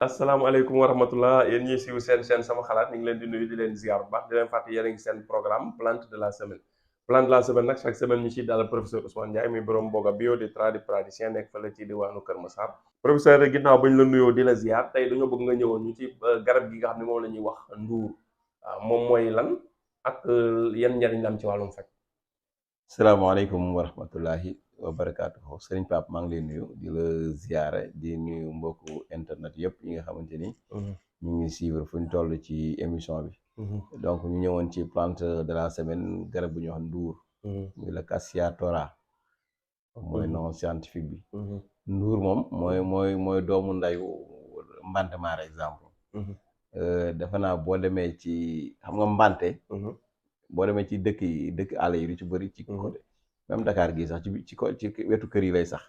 asalaamaaleykum wa rahmatullah yéen ñiy siiw seen chaîne sama xalaat ñu ngi leen di nuyu di leen ziar bu baax di leen fàttali yéen a ngi seen programme plante de la semaine. Plante de la semaine nag chaque semaine ñu ciy dalal professeur Ousmane Ndiaye muy borom Boga bio di tradipraticien nekk fële ci diwaanu Kër Massar. professeur ginnaaw bañ la nuyoo di la ziar tey dañoo bëgg nga ñëwoon ñu ci garab gi nga xam ne moom la ñuy wax nduur waaw moom mooy lan ak yan njariñ la am ci wàllum faj. salaamaaleykum wa rahmatullahi wa barakaatuhu sëriñ Pape maa ngi lay nuyu di la ziare di nuyu mbokku internet yëpp yi nga xamante ni ñu ngi suivre fu ñu toll ci émission bi. donc ñu ñëwoon ci plante de la semaine garab bu ñuy wax nduur muy la Cassia tora mooy nom scientifique bi. nduur moom mooy doomu ndayu mbante par exemple. defe naa boo demee ci xam nga mbante boo demee ci dëkk àll yi du ci bëri ci côté même Dakar gii sax ci wetu kër yi lay sax.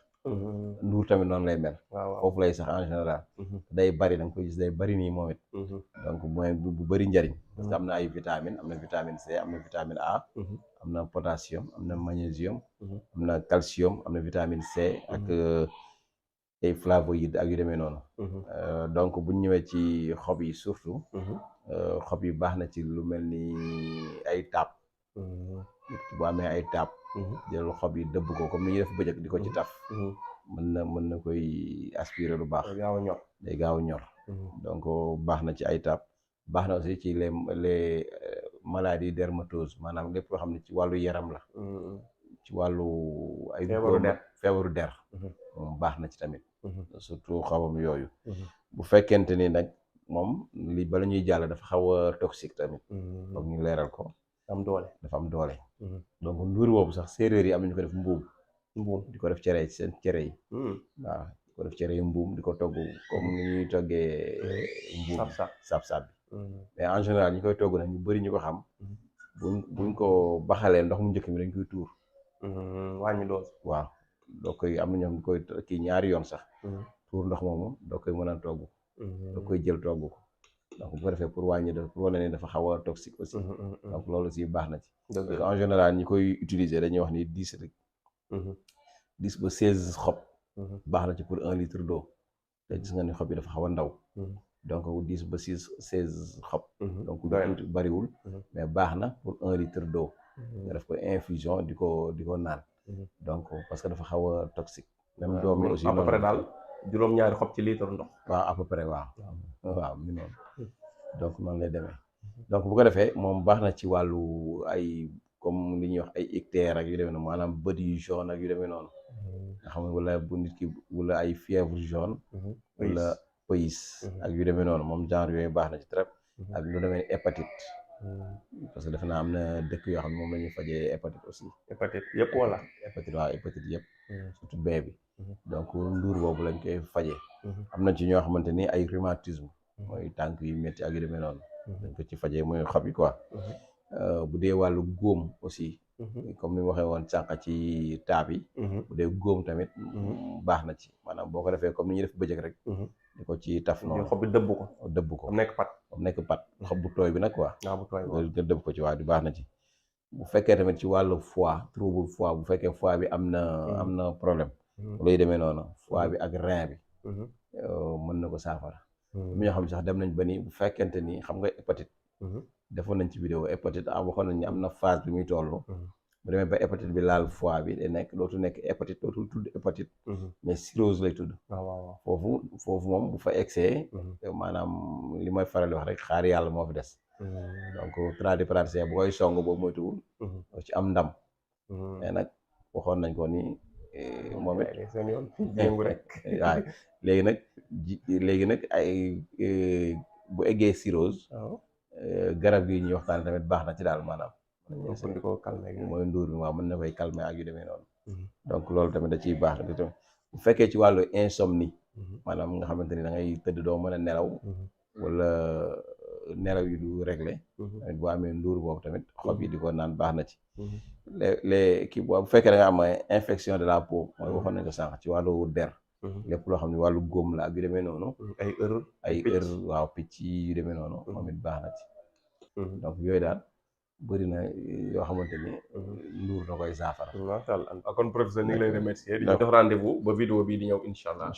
nduur tamit noonu lay mel. foofu lay sax en général. day bari da nga koy gis day bari nii moom it. donc mooy bu bëri njariñ. parce que am na ay vitamine am na vitamine C am na vitamine A. am na potassium am na magnésium. am na calcium am na vitamine C ak ay flavonoïdes ak yu demee noonu. donc bu ñu ñëwee ci xob yi surtout. xob yi baax na ci lu mel ni ay taab. bu amee ay taab. jël xob yi dëbb ko comme ni ñuy def bëjëk di ko ci taf. mën na koy aspirer lu baax. day gaaw a ñor. donc baax na ci ay taab. baax na aussi ci les maladies dermatose maanaam lépp loo xam ne ci wàllu yaram la. ci wàllu ay feebaru der. moom baax na ci tamit. surtout xobam yooyu. bu fekkente ni nag moom li bala ñuy jàll dafa xaw a toxique tamit. donc ñu leeral ko. dafa am doole. donc nduur boobu sax séeréer yi am nañu ko def mbuum di ko def cere ci seen cere yi. waaw di ko def cere yi mbuum di ko togg comme ni ñuy toggee mbuum sab-sab bi. mais en général ñi koy togg nag ñu bëri ñu ko xam. buñ ko baxalee ndox mu njëkk mi dañ koy tuur. wàññi doos. waaw doo koy am na ñoom koy kii ñaari yoon sax. tuur ndox moomu doo koy mën a togg. doo koy jël togg ko. donc bu ko defee pour wàññi pour wane ne dafa xaw a toxique aussi. donc loolu aussi baax na ci. parce que en général ñi koy utiliser dañuy wax ni 10 rek. 10 ba 16 xob. baax na ci pour 1 litre d'eau. te gis nga ni xob yi dafa xaw a ndaw. donc 10 ba 16 xob. donc lu bariwul. mais baax na pour 1 litre d'eau. nga def ko infusion di ko naan. donc parce que dafa xaw a toxique. même doom yi aussi à peu près daal juróom-ñaari xob ci litre ndox. waaw à peu près waaw mi noonu. donc noonu lay demee. donc bu ko defee moom baax na ci wàllu ay comme li ñuy wax ay ictère ak yu demee noonu maanaam bët yu jaune ak yu demee noonu. nga xam ne wala bu nit ki wala ay fièvre jaune. wala pays ak yu demee noonu moom genre yooyu baax na ci trop. ak lu demee hépatite. parce que defe naa am na dëkk yoo xam ne moom la ñuy fajee hépatite aussi. hépatite yëpp wala. hépatite yëpp. surtout B bi. donc nduur boobu lañ koy fajee. am na ci ñoo xamante ni ay rhumatisme. mooy tànk yu métti ak yu demee noonu. dañ ko ci fajee mooy xob yi quoi. bu dee wàllu góom aussi. comme ni ma waxee woon sànq ci taab yi. bu dee góom tamit. baax na ci maanaam boo ko defee comme ni ñuy def bëjëk rek. di ko ci taf noonu. xob bi dëbb ko. am nekk pat. xob bu tooy bi nag quoi. bu tooy nga dëbb ko ci waa di baax na ci. bu fekkee tamit ci wàllu foie trouble foie bu fekkee foie bi am na problème. luy demee noonu foie bi ak rein bi. mën na ko saafara. mi ñoo xam sax dem nañ ba ni bu fekkente ni xam nga hépatite. defoon nañ ci vidéo hépatite waxoon nañ ni am na phase bi muy toll. bu demee ba hépatite bi laal foie bi day nekk dootul nekk hépatite dootul tudd hépatite. mais cirrhose lay tudd. foofu moom bu fa egsee. maanaam li may faral di wax rek xaar yàlla moo fi des. donc tradipraticien bu koy song boobu moytuwul. ci am ndam. mais nag waxoon nañ ko ni. moom it waaw léegi nag ay bu eggee cirrhose. garab gi ñuy waxtaan tamit baax na ci daal maanaam. mooy nduur bi waaw mën na koy calmer ak yu demee noonu. donc loolu tamit da ciy baax tamit bu fekkee ci wàllu insomnie. maanaam nga xamante ni da ngay tëdd doo mën a nelaw. wala nelaw yi du réglé. tamit boo amee nduur boobu tamit xob yi di ko naan baax na ci. les kii bu fekkee da nga am infection de la peau mooy waxoon nañ ko sànq ci wàllu der. lépp loo xam ne wàllu góom la ak yu demee noonu. ay heure waaw picc yu demee noonu. moom it baax na ci. donc yooyu daal bëri na yoo xamante ni. nduur da koy saafara. macha allah kon professeur ñu ngi lay remercier. di jox rendez-vous ba vidéo bii di ñëw incha allah.